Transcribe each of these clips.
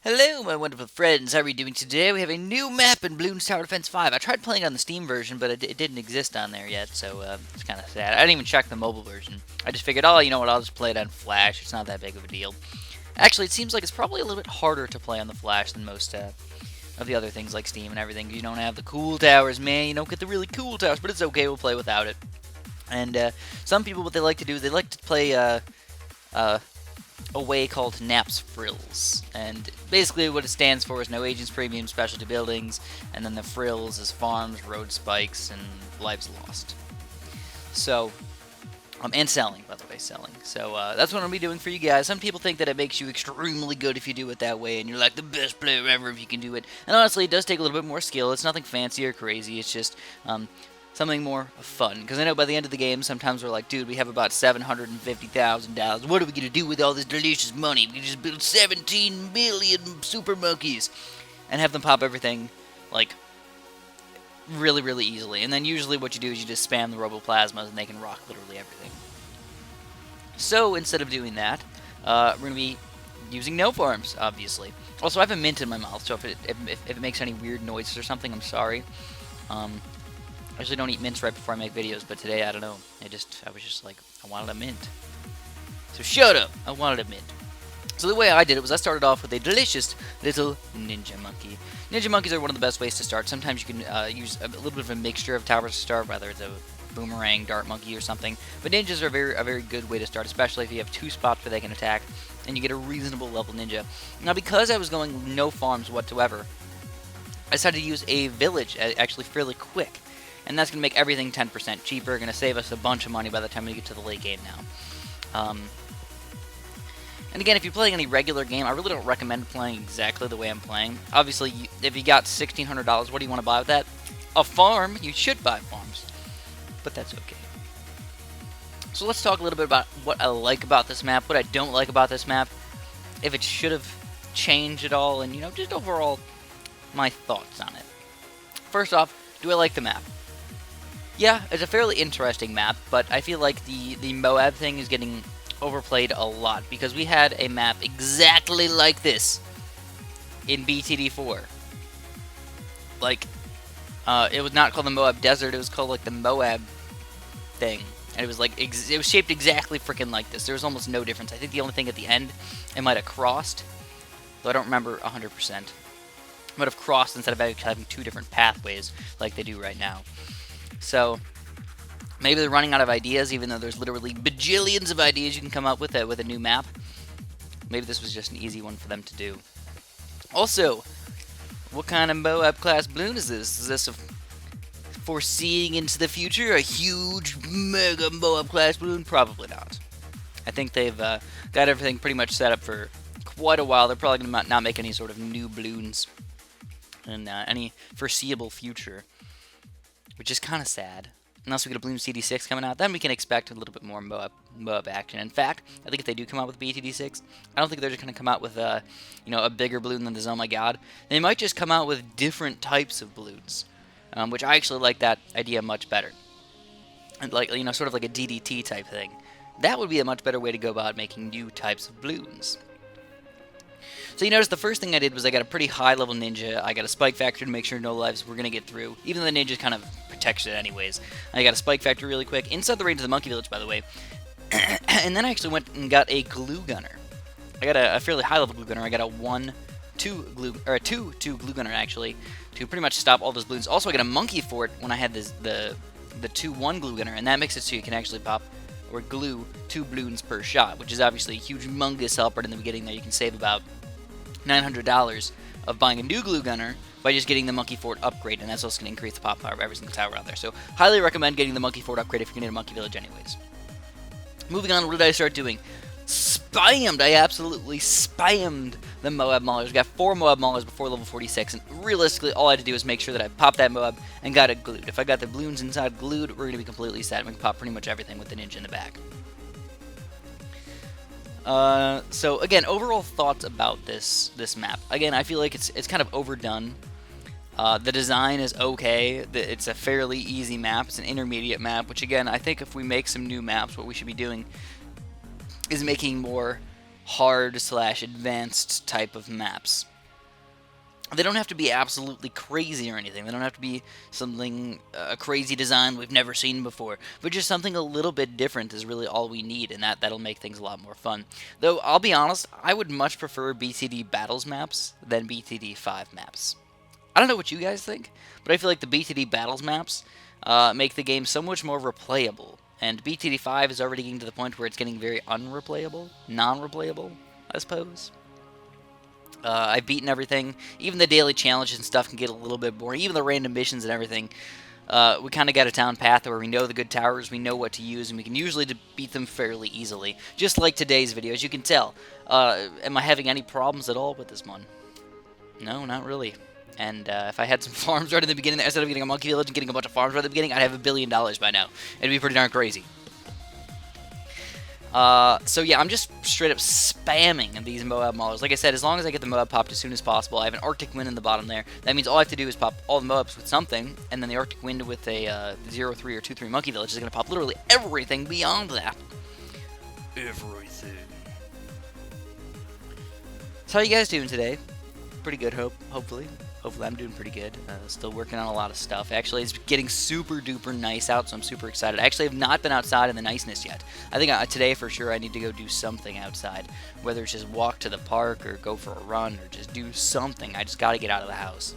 Hello, my wonderful friends. How are you doing today? We have a new map in Bloons Tower Defense 5. I tried playing it on the Steam version, but it didn't exist on there yet, so it's kind of sad. I didn't even check the mobile version. I just figured, oh, you know what, I'll just play it on Flash. It's not that big of a deal. Actually, it seems like it's probably a little bit harder to play on the Flash than most of the other things like Steam and everything. You don't have the cool towers, man. You don't get the really cool towers, but it's okay. We'll play without it. And some people, what they like to do is they like to play a way called NAPSFRILLS, and basically what it stands for is no agents, premium, specialty buildings, and then the frills is farms, road spikes, and lives lost. So, and selling, by the way, selling. So that's what I'm going to be doing for you guys. Some people think that it makes you extremely good if you do it that way, and you're like the best player ever if you can do it. And honestly, it does take a little bit more skill. It's nothing fancy or crazy. It's just something more fun. Because I know by the end of the game, sometimes we're like, dude, we have about $750,000. What are we going to do with all this delicious money? We can just build 17 million super monkeys and have them pop everything, like, really, really easily. And then usually what you do is you just spam the roboplasmas and they can rock literally everything. So instead of doing that, we're going to be using no farms, obviously. Also, I have a mint in my mouth, so if it makes any weird noises or something, I'm sorry. I usually don't eat mints right before I make videos, but today, I don't know. I was just like, I wanted a mint. So shut up! I wanted a mint. So the way I did it was I started off with a delicious little ninja monkey. Ninja monkeys are one of the best ways to start. Sometimes you can use a little bit of a mixture of towers to start, whether it's a boomerang, dart monkey, or something. But ninjas are a very good way to start, especially if you have two spots where they can attack, and you get a reasonable level ninja. Now, because I was going no farms whatsoever, I decided to use a village actually fairly quick. And that's going to make everything 10% cheaper, going to save us a bunch of money by the time we get to the late game now. And again, if you're playing any regular game, I really don't recommend playing exactly the way I'm playing. Obviously, if you got $1,600, what do you want to buy with that? A farm. You should buy farms. But that's okay. So let's talk a little bit about what I like about this map, what I don't like about this map, if it should have changed at all, and, just overall my thoughts on it. First off, do I like the map? Yeah, it's a fairly interesting map, but I feel like the Moab thing is getting overplayed a lot, because we had a map exactly like this in BTD4. Like, it was not called the Moab Desert, it was called, like, the Moab thing. And it was, like, it was shaped exactly freaking like this. There was almost no difference. I think the only thing at the end, it might have crossed, though I don't remember 100%. It might have crossed instead of having two different pathways like they do right now. So, maybe they're running out of ideas, even though there's literally bajillions of ideas you can come up with a new map. Maybe this was just an easy one for them to do. Also, what kind of Moab class balloon is this? Is this a foreseeing into the future? A huge, mega Moab class balloon? Probably not. I think they've got everything pretty much set up for quite a while. They're probably going to not make any sort of new balloons in any foreseeable future, which is kind of sad. Unless we get a Bloom CD6 coming out, then we can expect a little bit more Moab action. In fact, I think if they do come out with BTD6, I don't think they're just going to come out with a bigger balloon than this. Oh my god, they might just come out with different types of balloons, which I actually like that idea much better. And like sort of like a DDT type thing. That would be a much better way to go about making new types of balloons. So you notice the first thing I did was I got a pretty high level ninja. I got a spike factor to make sure no lives were going to get through, even though the ninja kind of protects it anyways. I got a spike factor really quick, inside the range of the monkey village, by the way. And then I actually went and got a glue gunner. I got a fairly high level glue gunner. I got a 2 glue gunner actually, to pretty much stop all those balloons. Also, I got a monkey fort when I had the 2-1 glue gunner, and that makes it so you can actually pop or glue 2 balloons per shot, which is obviously a huge, humongous help right in the beginning there. You can save about $900 of buying a new glue gunner by just getting the monkey fort upgrade, and that's also going to increase the pop power of every single tower out there. So highly recommend getting the monkey fort upgrade if you're going to need a monkey village anyways. Moving on, what did I start doing? Spammed! I absolutely spammed the Moab maulers. Got 4 Moab maulers before level 46, and realistically all I had to do was make sure that I popped that Moab and got it glued. If I got the balloons inside glued, we're going to be completely set. We can pop pretty much everything with the ninja in the back. So again, overall thoughts about this map. Again, I feel like it's kind of overdone. The design is okay. It's a fairly easy map. It's an intermediate map, which again, I think if we make some new maps, what we should be doing is making more hard/advanced type of maps. They don't have to be absolutely crazy or anything. They don't have to be something, a crazy design we've never seen before. But just something a little bit different is really all we need, and that'll make things a lot more fun. Though, I'll be honest, I would much prefer BTD Battles maps than BTD5 maps. I don't know what you guys think, but I feel like the BTD Battles maps make the game so much more replayable. And BTD5 is already getting to the point where it's getting very unreplayable, non-replayable, I suppose. I've beaten everything. Even the daily challenges and stuff can get a little bit boring. Even the random missions and everything. We kind of got a town path where we know the good towers, we know what to use, and we can usually beat them fairly easily. Just like today's video, as you can tell. Am I having any problems at all with this one? No, not really. And if I had some farms right in the beginning, instead of getting a monkey village and getting a bunch of farms right at the beginning, I'd have $1 billion by now. It'd be pretty darn crazy. So yeah, I'm just straight up spamming these Moab maulers. Like I said, as long as I get the Moab popped as soon as possible, I have an Arctic Wind in the bottom there. That means all I have to do is pop all the Moabs with something, and then the Arctic Wind with a 0-3 or 2-3 Monkey Village is going to pop literally everything beyond that. Everything. So how you guys doing today? Pretty good, hopefully. Hopefully I'm doing pretty good. Still working on a lot of stuff. Actually, it's getting super duper nice out, so I'm super excited. I actually have not been outside in the niceness yet. I think today for sure I need to go do something outside. Whether it's just walk to the park or go for a run or just do something. I just got to get out of the house.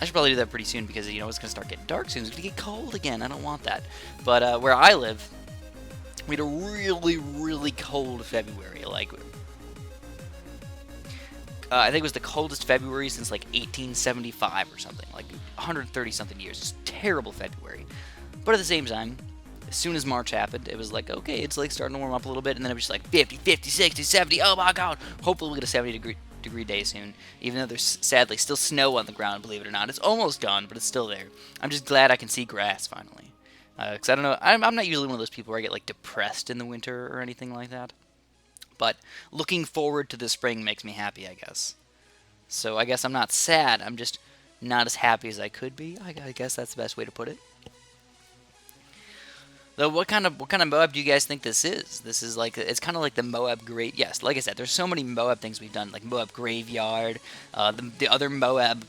I should probably do that pretty soon because, you know, it's going to start getting dark soon. It's going to get cold again. I don't want that. But where I live, we had a really, really cold February. Like, I think it was the coldest February since like 1875 or something, like 130 something years. It's terrible February. But at the same time, as soon as March happened, it was like, okay, it's like starting to warm up a little bit, and then it was just like 50, 50, 60, 70, oh my god. Hopefully we'll get a 70-degree day soon, even though there's sadly still snow on the ground, believe it or not. It's almost gone, but it's still there. I'm just glad I can see grass finally. Because I don't know, I'm not usually one of those people where I get like depressed in the winter or anything like that. But looking forward to the spring makes me happy, I guess. So I guess I'm not sad. I'm just not as happy as I could be. I guess that's the best way to put it. Though, what kind of Moab do you guys think this is? This is like, it's kind of like the Moab Grave. Yes, like I said, there's so many Moab things we've done, like Moab Graveyard, the other Moab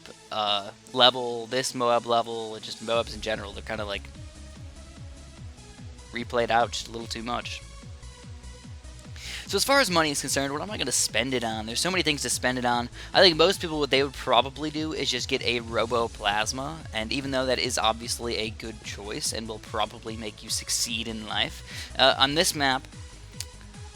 level, this Moab level, just Moabs in general. They're kind of like replayed out just a little too much. So as far as money is concerned, what am I going to spend it on? There's so many things to spend it on. I think most people, what they would probably do is just get a Robo-Plasma, and even though that is obviously a good choice and will probably make you succeed in life, on this map,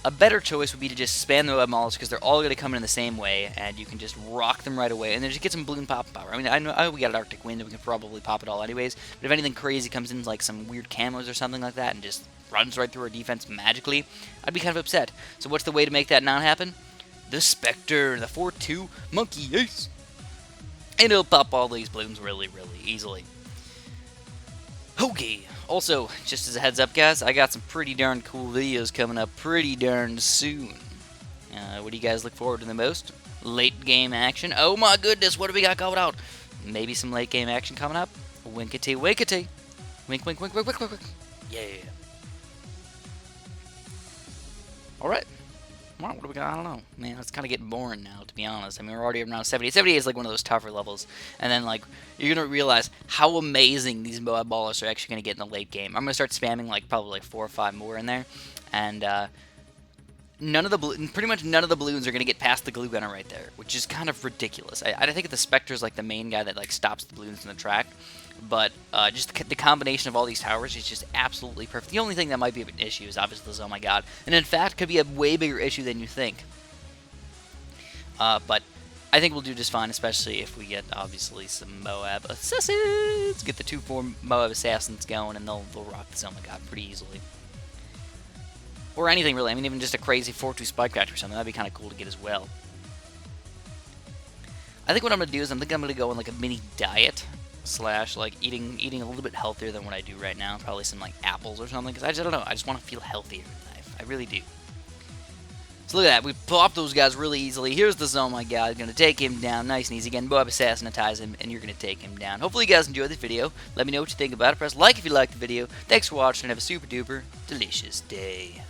a better choice would be to just spam the web models because they're all going to come in the same way, and you can just rock them right away, and then just get some balloon pop power. I mean, I know we got an Arctic Wind, and we can probably pop it all anyways, but if anything crazy comes in, like some weird camos or something like that, and just runs right through our defense magically, I'd be kind of upset. So what's the way to make that not happen? The Spectre, the 4-2 Monkey Ace. And it'll pop all these balloons really, really easily. Okay, also, just as a heads up, guys, I got some pretty darn cool videos coming up pretty darn soon. What do you guys look forward to the most? Late game action. Oh my goodness, what do we got going out? Maybe some late game action coming up. Winkety, winkety. Wink, wink, wink, wink, wink, wink, wink. Yeah. Alright. What do we got? I don't know. Man, it's kind of getting boring now, to be honest. I mean, we're already around 70. 70 is like one of those tougher levels. And then, like, you're going to realize how amazing these Moab ballers are actually going to get in the late game. I'm going to start spamming, like, probably like 4 or 5 more in there. And, pretty much none of the balloons are going to get past the glue gunner right there, which is kind of ridiculous. I think the Spectre is, like, the main guy that, like, stops the balloons in the track. But just the combination of all these towers is just absolutely perfect. The only thing that might be an issue is obviously this, oh my god. And in fact, could be a way bigger issue than you think. But I think we'll do just fine, especially if we get, obviously, some Moab Assassins. Get the 2-4 Moab Assassins going, and they'll rock this, oh my god, pretty easily. Or anything, really. I mean, even just a crazy 4-2 Spike Catcher or something. That'd be kind of cool to get as well. I think what I'm going to do is I'm going to go on, like, a mini diet. Slash, like, eating a little bit healthier than what I do right now. Probably some, like, apples or something. Because I don't know. I just want to feel healthier in life. I really do. So look at that. We popped those guys really easily. Here's the zone, my guy. Going to take him down nice and easy. Again, Moab Assassinatize him, and you're going to take him down. Hopefully you guys enjoyed this video. Let me know what you think about it. Press like if you liked the video. Thanks for watching, and have a super duper delicious day.